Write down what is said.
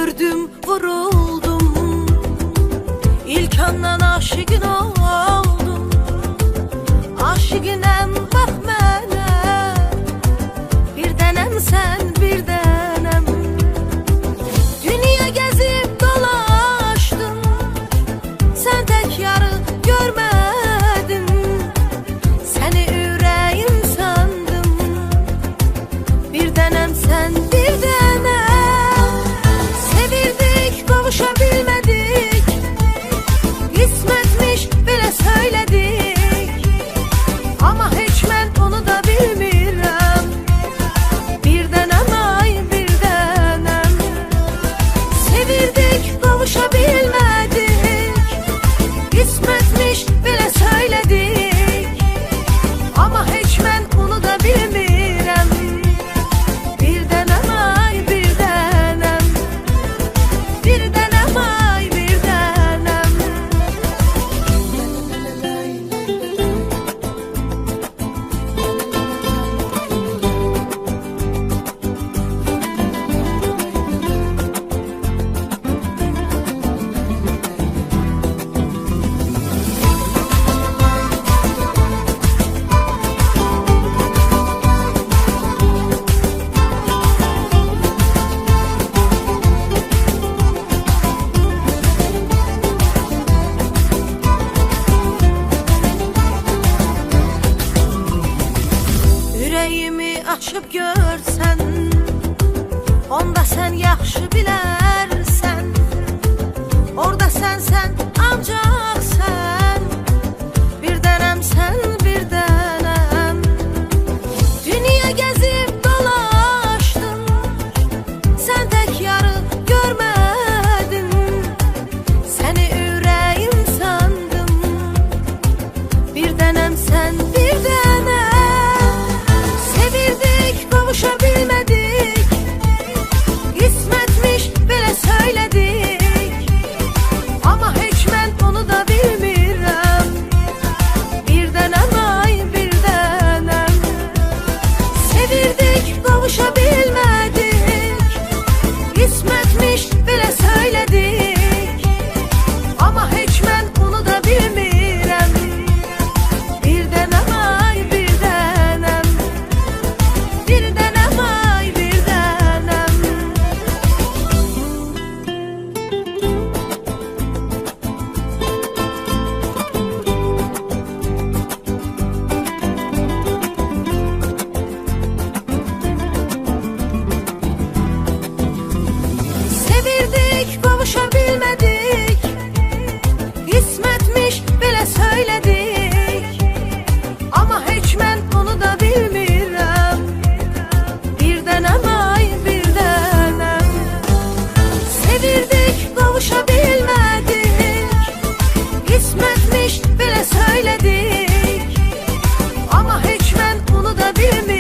gördüm, vuruldum. İlk andan aşıkın oldum. Aşıkinem bak mənə, bir dənəm sən, bir dənəm. Dünya gezip dolaştım, sen tek yarı görmedim. Seni yüreğim sandım, bir dənəm sen, bir dənəm. Sevirdik, kavuşabilmedik, kısmetmiş belə söyledik. Ama hiç mən onu da bilmirəm, bir dənəm ay, bir dənəm. Sevirdik, kavuşabilmedik, kısmetmiş belə söyledik. Ama hiç mən onu da bilmirəm, bir dənəm ay, bir dənəm. Bir dənəm ay, bir dənəm. Ürəyimi açıb görsən, onda sən yaxşı bilərsən. Orada sən ancaq sən, bir dənəm sən, bir dənəm. Dünya gezib dolaşdım, sən tək yarı görmədim. Səni ürəyim sandım, bir dənəm sən, bir dənəm. Sevirdik, kavuşabilmedik, kısmetmiş belə söyledik. Ama hiç mən onu da bilmirəm, bir dənəm ay, bir dənəm. Sevirdik, kavuşabilmedik, kısmetmiş belə söyledik. Ama hiç mən onu da bilmirəm, bir dənəm ay, bir dənəm. Bir dənəm ay, bir dənəm. Sevirdik, kavuşabilmedik, kısmetmiş belə söyledik. Ama hiç mən onu da bilmirəm, bir dənəm ay, bir dənəm. Sevirdik, kavuşabilmedik, kısmetmiş belə söyledik. Ama hiç mən onu da bilmirəm.